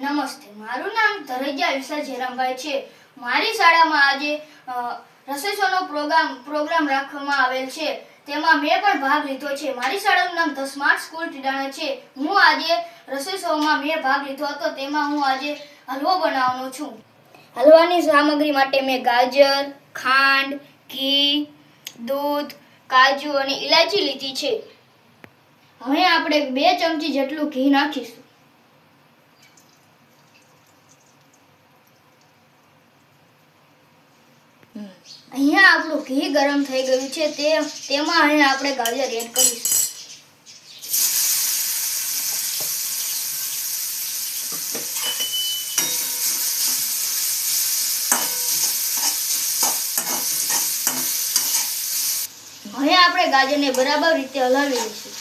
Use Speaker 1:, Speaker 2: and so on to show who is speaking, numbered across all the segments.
Speaker 1: નમસ્તે, મારું નામ ધરૈયા વિશાલ જયરામભાઈ છે. મારી શાળામાં આજે રસોઈ શોનો પ્રોગ્રામ રાખવામાં આવેલ છે. તેમાં મેં પણ ભાગ લીધો છે. મારી શાળાનું નામ ધ સ્માર્ટ સ્કૂલ ટીડાણા છે. હું આજે રસોઈ શોમાં મેં ભાગ લીધો હતો. તેમાં હું આજે હલવો બનાવવાનો છું. હલવાની સામગ્રી માટે મેં ગાજર, ખાંડ, ઘી, દૂધ, કાજુ અને ઇલાયચી લીધી છે. હવે આપણે 2 ચમચી જેટલું ઘી નાખીશું. અહીંયા આપણું ઘી ગરમ થઈ ગયું છે. તેમાં અહીંયા આપણે ગાજર એડ કરીશું. હવે આપણે ગાજરને બરાબર રીતે હલાવી લઈશું.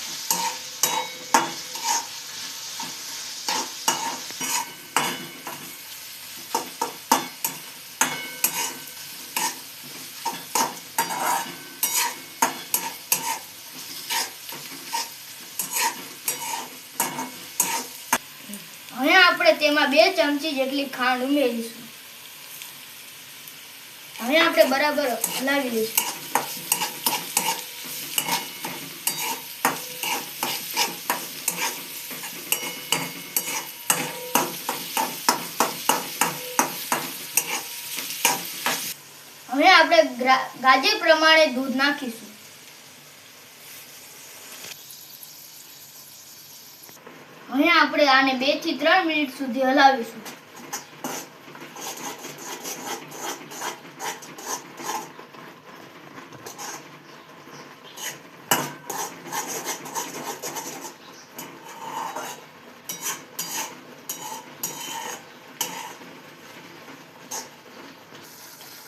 Speaker 1: હવે આપણે તેમાં 2 ચમચી જેટલી ખાંડ ઉમેરીશું. હવે આપણે બરાબર હલાવી લઈશું. હવે આપણે ગાજર પ્રમાણે દૂધ નાખીશું. હવે આપણે આને 2 થી 3 મિનિટ સુધી હલાવીશું.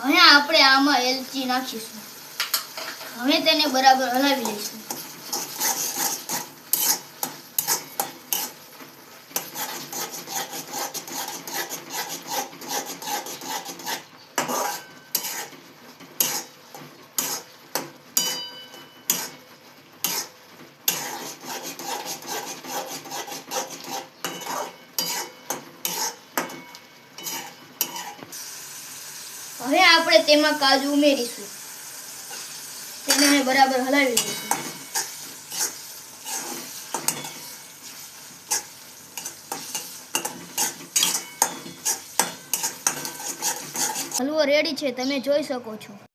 Speaker 1: હવે આપણે આમાં એલચી નાખીશું. હવે તેને બરાબર હલાવી લઈશું. હવે આપણે તેમાં કાજુ ઉમેરીશું. તેને બરાબર હલાવી લઈશું. હલવો રેડી છે, તમે જોઈ શકો છો.